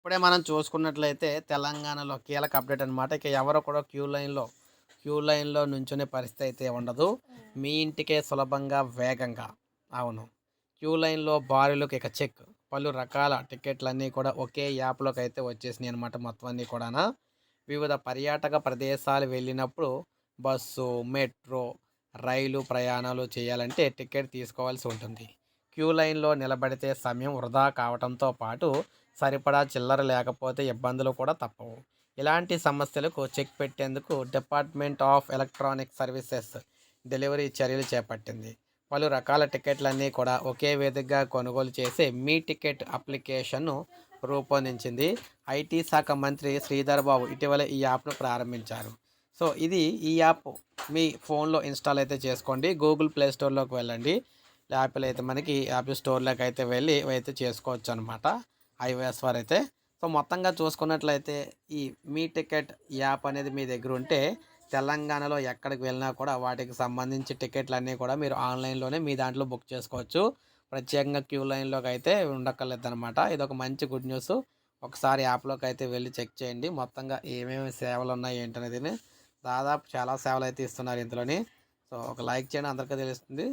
ఇప్పుడే మనం చూసుకున్నట్లయితే తెలంగాణలో కీలక అప్డేట్ అనమాట. ఇక ఎవరు కూడా క్యూ లైన్‌లో నుంచునే పరిస్థితి అయితే ఉండదు. మీ ఇంటికే సులభంగా, వేగంగా. అవును. క్యూ లైన్‌లో బారులకు ఇక చెక్. పలు రకాల టికెట్లన్నీ కూడా ఒకే యాప్‌లోకైతే వచ్చేసినాయి అనమాట మొత్తం అన్నీ కూడాన. వివిధ పర్యాటక ప్రదేశాలు వెళ్ళినప్పుడు బస్సు, మెట్రో, రైలు ప్రయాణాలు చేయాలంటే టికెట్ తీసుకోవాల్సి ఉంటుంది. క్యూ లైన్‌లో నిలబడితే సమయం వృధా కావటంతో పాటు సరిపడా చిల్లర లేకపోతే ఇబ్బందులు కూడా తప్పవు. ఇలాంటి సమస్యలకు చెక్ పెట్టేందుకు department of electronic services delivery చర్యలు చేపట్టింది. పలు రకాల టికెట్లన్నీ కూడా ఒకే వేదికగా కొనుగోలు చేసే మీ టికెట్ అప్లికేషన్ను రూపొందించింది. ఐటీ శాఖ మంత్రి శ్రీధర్ బాబు ఇటీవల ఈ యాప్ను ప్రారంభించారు. సో ఈ యాప్ మీ ఫోన్లో ఇన్స్టాల్ అయితే చేసుకోండి. గూగుల్ ప్లే స్టోర్లోకి వెళ్ళండి. యాపిల్ అయితే మనకి యాపిల్ స్టోర్లోకి అయితే వెళ్ళి అయితే చేసుకోవచ్చు అనమాట. ఐఓఎస్ వారైతే. సో మొత్తంగా చూసుకున్నట్లయితే ఈ మీ టికెట్ యాప్ అనేది మీ దగ్గర ఉంటే తెలంగాణలో ఎక్కడికి వెళ్ళినా కూడా వాటికి సంబంధించి టికెట్లన్నీ కూడా మీరు ఆన్లైన్లోనే మీ దాంట్లో బుక్ చేసుకోవచ్చు. ప్రత్యేకంగా క్యూ లైన్లోకి అయితే ఉండక్కర్లేదనమాట. ఇదొక మంచి గుడ్ న్యూస్. ఒకసారి యాప్లోకి అయితే వెళ్ళి చెక్ చేయండి. మొత్తంగా ఏమేమి సేవలు ఉన్నాయి ఏంటనేది దాదాపు చాలా సేవలు అయితే ఇస్తున్నారు ఇందులోని. సో ఒక లైక్ చేయండి, అందరికీ తెలుస్తుంది.